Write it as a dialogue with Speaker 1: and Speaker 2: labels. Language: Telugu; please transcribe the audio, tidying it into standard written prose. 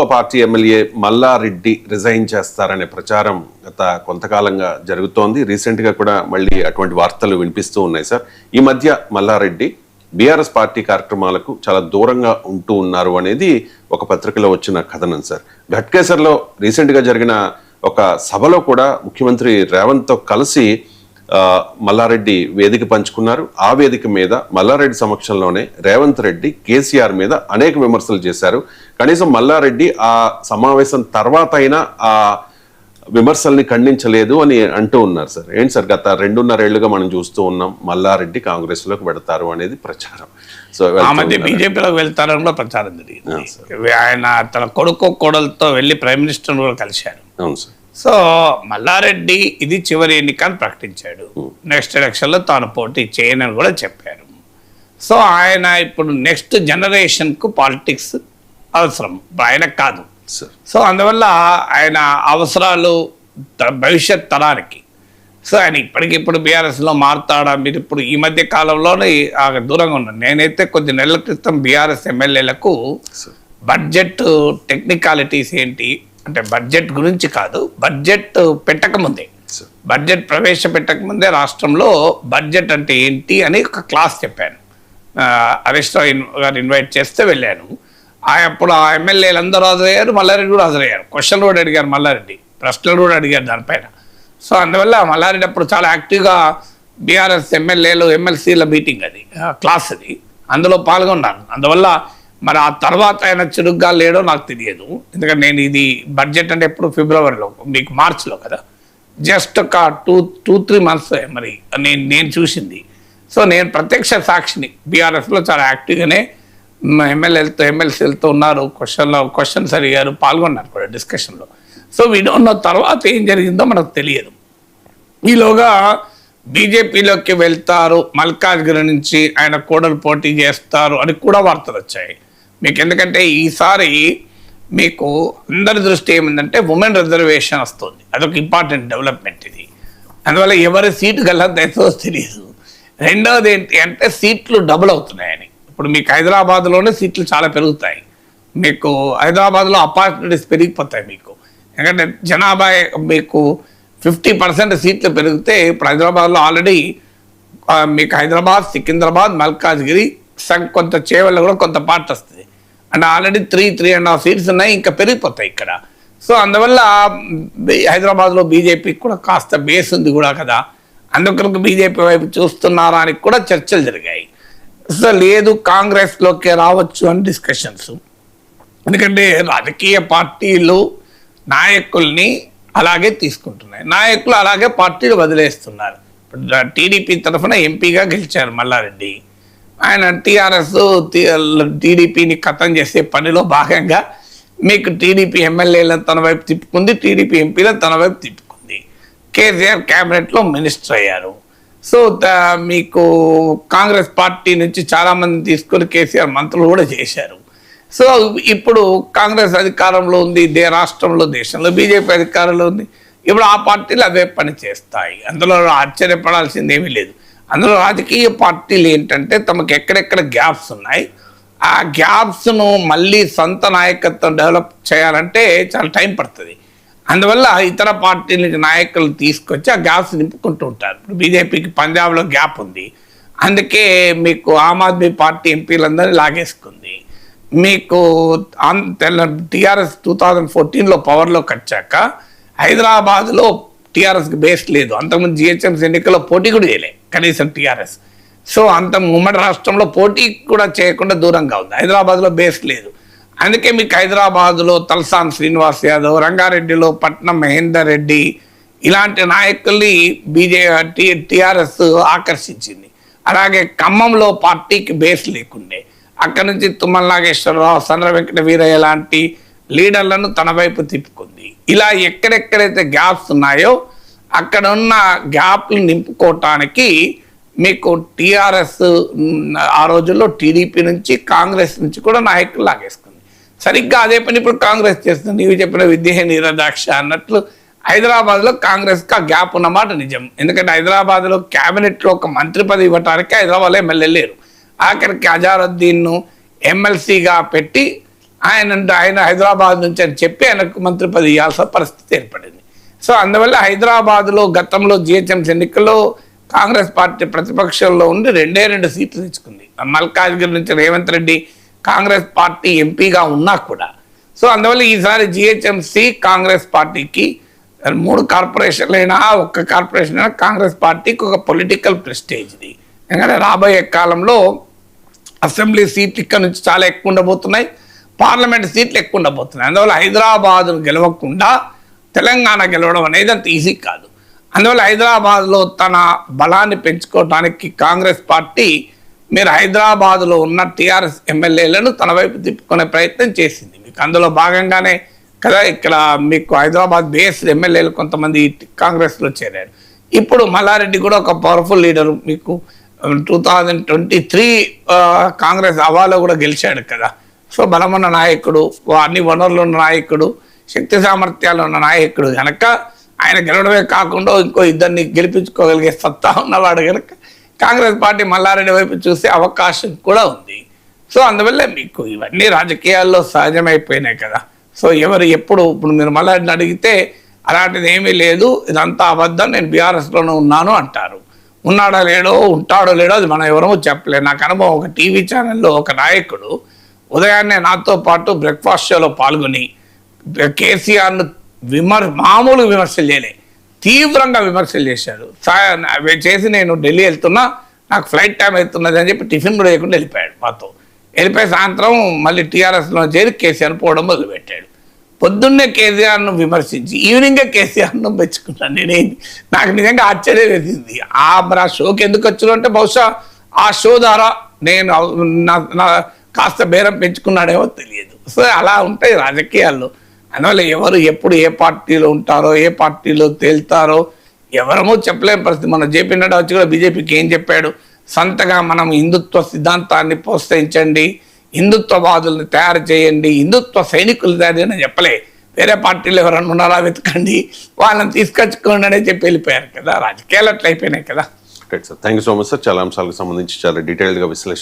Speaker 1: ఆ పార్టీ ఎమ్మెల్యే మల్లారెడ్డి రిజైన్ చేస్తారనే ప్రచారం గత కొంతకాలంగా జరుగుతోంది. రీసెంట్ గా కూడా మళ్ళీ అటువంటి వార్తలు వినిపిస్తూ ఉన్నాయి సార్. ఈ మధ్య మల్లారెడ్డి బీఆర్ఎస్ పార్టీ కార్యక్రమాలకు చాలా దూరంగా ఉంటూ ఉన్నారు అనేది ఒక పత్రికలో వచ్చిన కథనం సార్. ఘట్కేసర్లో రీసెంట్ గా జరిగిన ఒక సభలో కూడా ముఖ్యమంత్రి రేవంత్ తో కలిసి మల్లారెడ్డి వేదిక పంచుకున్నారు. ఆ వేదిక మీద మల్లారెడ్డి సమక్షంలోనే రేవంత్ రెడ్డి కేసీఆర్ మీద అనేక విమర్శలు చేశారు. కనీసం మల్లారెడ్డి ఆ సమావేశం తర్వాత అయినా ఆ విమర్శల్ని ఖండించలేదు అని అంటూ ఉన్నారు సార్. ఏంటి సార్, గత 2.5 ఏళ్లుగా మనం చూస్తూ ఉన్నాం మల్లారెడ్డి కాంగ్రెస్ లోకి పెడతారు అనేది ప్రచారం. సో
Speaker 2: ఆ మధ్య బీజేపీలోకి వెళ్తారని కూడా ప్రచారం జరిగింది. ఆయన తన కొడుకు కోడలతో వెళ్ళి ప్రైమ్ మినిస్టర్ కూడా కలిశారు.
Speaker 1: అవును సార్.
Speaker 2: సో మల్లారెడ్డి ఇది చివరి ఎన్నికని ప్రకటించాడు. నెక్స్ట్ ఎలక్షన్లో తాను పోటీ చేయనని కూడా చెప్పారు. సో ఆయన ఇప్పుడు నెక్స్ట్ జనరేషన్కు పాలిటిక్స్ అవసరం, ఆయనకు కాదు. సో అందువల్ల ఆయన అవసరాలు భవిష్యత్ తరానికి. సో ఆయన ఇప్పటికిప్పుడు బీఆర్ఎస్లో మారుతాడా? మీరు ఇప్పుడు ఈ మధ్య కాలంలోనే దూరంగా ఉన్నాను. నేనైతే కొద్ది నెలల క్రితం బీఆర్ఎస్ ఎమ్మెల్యేలకు బడ్జెట్ టెక్నికాలిటీస్ ఏంటి అంటే, బడ్జెట్ గురించి కాదు, బడ్జెట్ పెట్టకముందే, బడ్జెట్ ప్రవేశపెట్టకముందే రాష్ట్రంలో బడ్జెట్ అంటే ఏంటి అని ఒక క్లాస్ చెప్పాను. హరీష్ రావు గారు ఇన్వైట్ చేస్తే వెళ్ళాను. అప్పుడు ఆ ఎమ్మెల్యేలు అందరూ హాజరయ్యారు, మల్లారెడ్డి కూడా హాజరయ్యారు. క్వశ్చన్లు కూడా అడిగారు మల్లారెడ్డి, ప్రశ్నలు కూడా అడిగారు దానిపైన. సో అందువల్ల మల్లారెడ్డి అప్పుడు చాలా యాక్టివ్గా బీఆర్ఎస్ ఎమ్మెల్యేలు ఎమ్మెల్సీల మీటింగ్ అది క్లాస్ అది, అందులో పాల్గొన్నాను. అందువల్ల మరి ఆ తర్వాత ఆయన చురుగ్గా లేడో నాకు తెలియదు. ఎందుకంటే నేను ఇది బడ్జెట్ అంటే ఎప్పుడు ఫిబ్రవరిలో, మీకు మార్చిలో కదా, జస్ట్ ఒక 2-3 మంత్స్ మరి నేను చూసింది. సో నేను ప్రత్యక్ష సాక్షిని. బీఆర్ఎస్లో చాలా యాక్టివ్గానే ఎమ్మెల్యేలతో ఎమ్మెల్సీలతో ఉన్నారు, క్వశ్చన్స్ అడిగారు, పాల్గొన్నారు కూడా డిస్కషన్లో. సో వీడున్న తర్వాత ఏం జరిగిందో మనకు తెలియదు. ఈలోగా బీజేపీలోకి వెళ్తారు, మల్కాజ్గిరి నుంచి ఆయన కోడలు పోటీ చేస్తారు అని కూడా వార్తలు వచ్చాయి మీకు. ఎందుకంటే ఈసారి మీకు అందరి దృష్టి ఏమిందంటే ఉమెన్ రిజర్వేషన్ వస్తుంది, అదొక ఇంపార్టెంట్ డెవలప్మెంట్ ఇది. అందువల్ల ఎవరి సీటు గల్లంతైతే తెలియదు. రెండవది ఏంటి అంటే సీట్లు డబుల్ అవుతున్నాయని. ఇప్పుడు మీకు హైదరాబాద్లోనే సీట్లు చాలా పెరుగుతాయి. మీకు హైదరాబాద్లో ఆపర్చునిటీస్ పెరిగిపోతాయి మీకు. ఎందుకంటే జనాభా మీకు 50% సీట్లు పెరిగితే ఇప్పుడు హైదరాబాద్లో ఆల్రెడీ మీకు హైదరాబాద్, సికింద్రాబాద్, మల్కాజ్గిరి, కొంత చేవల్లో కూడా కొంత పార్ట్ వస్తుంది. అంటే ఆల్రెడీ 3.5 సీట్స్ ఉన్నాయి, ఇంకా పెరిగిపోతాయి ఇక్కడ. సో అందువల్ల హైదరాబాద్లో బీజేపీకి కూడా కాస్త బేస్ ఉంది కూడా కదా, అందుకొరకు బీజేపీ వైపు చూస్తున్నారా అని కూడా చర్చలు జరిగాయి. సో లేదు కాంగ్రెస్లోకి రావచ్చు అని డిస్కషన్స్. ఎందుకంటే రాజకీయ పార్టీలు నాయకుల్ని అలాగే తీసుకుంటున్నాయి, నాయకులు అలాగే పార్టీలు వదిలేస్తున్నారు. ఇప్పుడు టీడీపీ తరఫున ఎంపీగా గెలిచారు మల్లారెడ్డి. ఆయన టీడీపీని ఖతం చేసే పనిలో భాగంగా మీకు టీడీపీ ఎమ్మెల్యేలను తన వైపు తిప్పుకుంది, టీడీపీ ఎంపీలను తన వైపు తిప్పుకుంది. కేసీఆర్ క్యాబినెట్లో మినిస్టర్ అయ్యారు. సో మీకు కాంగ్రెస్ పార్టీ నుంచి చాలామంది తీసుకొని కేసీఆర్ మంత్రులు కూడా చేశారు. సో ఇప్పుడు కాంగ్రెస్ అధికారంలో ఉంది రాష్ట్రంలో, దేశంలో బీజేపీ అధికారంలో ఉంది. ఇప్పుడు ఆ పార్టీలు అవే పని చేస్తాయి, అందులో ఆశ్చర్యపడాల్సింది ఏమీ లేదు. అందులో రాజకీయ పార్టీలు ఏంటంటే తమకు ఎక్కడెక్కడ గ్యాప్స్ ఉన్నాయి, ఆ గ్యాప్స్ను మళ్ళీ సొంత నాయకత్వం డెవలప్ చేయాలంటే చాలా టైం పడుతుంది. అందువల్ల ఇతర పార్టీల నుంచి నాయకులు తీసుకొచ్చి ఆ గ్యాప్స్ నింపుకుంటూ ఉంటారు. ఇప్పుడు బీజేపీకి పంజాబ్లో గ్యాప్ ఉంది, అందుకే మీకు ఆమ్ ఆద్మీ పార్టీ ఎంపీలందరినీ లాగేసుకుంది. మీకు టీఆర్ఎస్ 2014లో పవర్లోకి వచ్చాక హైదరాబాద్లో టీఆర్ఎస్కి బేస్ లేదు. అంతకుముందు జిహెచ్ఎంసీ ఎన్నికల్లో పోటీ కూడా చేయలే కనీసం టీఆర్ఎస్. సో అంత ఉమ్మడి రాష్ట్రంలో పోటీ కూడా చేయకుండా దూరంగా ఉంది, హైదరాబాద్లో బేస్ లేదు. అందుకే మీకు హైదరాబాద్లో తలసాని శ్రీనివాస్ యాదవ్, రంగారెడ్డిలో పట్నం మహేందర్ రెడ్డి ఇలాంటి నాయకుల్ని టీఆర్ఎస్ ఆకర్షించింది. అలాగే ఖమ్మంలో పార్టీకి బేస్ లేకుండే, అక్కడ నుంచి తుమ్మల నాగేశ్వరరావు, సంద్ర వెంకట వీరయ్య లాంటి లీడర్లను తన వైపు తిప్పుకుంది. ఇలా ఎక్కడెక్కడైతే గ్యాప్స్ ఉన్నాయో అక్కడ ఉన్న గ్యాప్లు నింపుకోవటానికి మీకు టీఆర్ఎస్ ఆ రోజుల్లో టీడీపీ నుంచి, కాంగ్రెస్ నుంచి కూడా నాయకులు లాగేసుకుంది. సరిగ్గా అదే పని ఇప్పుడు కాంగ్రెస్ చేస్తుంది. నీవు చెప్పిన విద్య నిరదాక్ష అన్నట్లు హైదరాబాద్లో కాంగ్రెస్కి ఆ గ్యాప్ ఉన్నమాట నిజం. ఎందుకంటే హైదరాబాద్లో క్యాబినెట్లో ఒక మంత్రి పదవి ఇవ్వటానికి హైదరాబాద్లో ఎమ్మెల్యే లేరు. ఆఖరికి అజారుద్దీన్ను ఎమ్మెల్సీగా పెట్టి ఆయన హైదరాబాద్ నుంచి అని చెప్పి ఆయనకు మంత్రి పదవి ఇవ్వాల్సిన పరిస్థితి ఏర్పడింది. సో అందువల్ల హైదరాబాద్లో గతంలో జిహెచ్ఎంసీ ఎన్నికల్లో కాంగ్రెస్ పార్టీ ప్రతిపక్షంలో ఉండి 2 సీట్లు తెచ్చుకుంది. మల్కాజ్గిరి నుంచి రేవంత్ రెడ్డి కాంగ్రెస్ పార్టీ ఎంపీగా ఉన్నా కూడా. సో అందువల్ల ఈసారి జిహెచ్ఎంసీ కాంగ్రెస్ పార్టీకి 3 కార్పొరేషన్లు అయినా 1 కార్పొరేషన్ అయినా కాంగ్రెస్ పార్టీకి ఒక పొలిటికల్ ప్రెస్టేజ్ది. ఎందుకంటే రాబోయే కాలంలో అసెంబ్లీ సీట్లు ఇక్కడ నుంచి చాలా ఎక్కువ ఉండబోతున్నాయి, పార్లమెంట్ సీట్లు ఎక్కువ ఉండబోతున్నాయి. అందువల్ల హైదరాబాద్ను గెలవకుండా తెలంగాణ గెలవడం అనేది అంత ఈజీ కాదు. అందువల్ల హైదరాబాద్లో తన బలాన్ని పెంచుకోవడానికి కాంగ్రెస్ పార్టీ మీరు హైదరాబాద్లో ఉన్న టీఆర్ఎస్ ఎమ్మెల్యేలను తన వైపు తిప్పుకునే ప్రయత్నం చేసింది. మీకు అందులో భాగంగానే కదా ఇక్కడ మీకు హైదరాబాద్ బేస్డ్ ఎమ్మెల్యేలు కొంతమంది కాంగ్రెస్లో చేరారు. ఇప్పుడు మల్లారెడ్డి కూడా ఒక పవర్ఫుల్ లీడరు. మీకు 2023 కాంగ్రెస్ హవాలో కూడా గెలిచాడు కదా. సో బలమున్న నాయకుడు, అన్ని వనరులు ఉన్న నాయకుడు, శక్తి సామర్థ్యాలు ఉన్న నాయకుడు కనుక ఆయన గెలవడమే కాకుండా ఇంకో 2 గెలిపించుకోగలిగే సత్తా ఉన్నవాడు కనుక కాంగ్రెస్ పార్టీ మల్లారెడ్డి వైపు చూసే అవకాశం కూడా ఉంది. సో అందువల్ల మీకు ఇవన్నీ రాజకీయాల్లో సహజమైపోయినాయి కదా. సో ఎవరు ఎప్పుడు ఇప్పుడు మీరు మల్లారెడ్డిని అడిగితే అలాంటిది ఏమీ లేదు, ఇదంతా అబద్ధం, నేను బీఆర్ఎస్లోనే ఉన్నాను అంటారు. ఉన్నాడో లేడో, ఉంటాడో లేడో అది మనం ఎవరమో చెప్పలేదు. నాకు అనుభవం, ఒక టీవీ ఛానల్లో ఒక నాయకుడు ఉదయాన్నే నాతో పాటు బ్రేక్ఫాస్ట్ షోలో పాల్గొని కేసీఆర్ను మామూలు విమర్శలు చేయలే, తీవ్రంగా విమర్శలు చేశాడు. చేసి నేను ఢిల్లీ వెళ్తున్నా, నాకు ఫ్లైట్ టైం అవుతున్నది అని చెప్పి టిఫిన్ కూడా లేకుండా వెళ్ళిపోయాడు. మాతో వెళ్ళిపోయి సాయంత్రం మళ్ళీ టీఆర్ఎస్లో చేరి కేసీఆర్ పోవడం మొదలుపెట్టాడు. పొద్దున్నే కేసీఆర్ను విమర్శించి ఈవినింగే కేసీఆర్ను మెచ్చుకున్నాను. నాకు నిజంగా ఆశ్చర్యం వేసింది. ఆ షోకి ఎందుకు వచ్చాను అంటే బహుశా ఆ షో ద్వారా నేను నా కాస్త బేరం పెంచుకున్నాడేమో తెలియదు. సో అలా ఉంటాయి రాజకీయాల్లో. అందువల్ల ఎవరు ఎప్పుడు ఏ పార్టీలో ఉంటారో, ఏ పార్టీలో తేల్తారో ఎవరమో చెప్పలేని పరిస్థితి. మన జేపీ నడ్డా వచ్చి కూడా బీజేపీకి ఏం చెప్పాడు, సంతగా మనం హిందుత్వ సిద్ధాంతాన్ని ప్రోత్సహించండి, హిందుత్వవాదుల్ని తయారు చేయండి, హిందుత్వ సైనికులు తయారు చేయండి అని చెప్పలే. వేరే పార్టీలు ఎవరన్నా ఉన్నారా వెతకండి, వాళ్ళని తీసుకొచ్చుకోండి అనే చెప్పి వెళ్ళిపోయారు కదా. రాజకీయాలు అట్లా అయిపోయినాయి కదా.
Speaker 1: Right sir, thank you so much sir. చాలా అంశాలకు సంబంధించి చాలా డీటెయిల్డ్గా విశ్లేషణ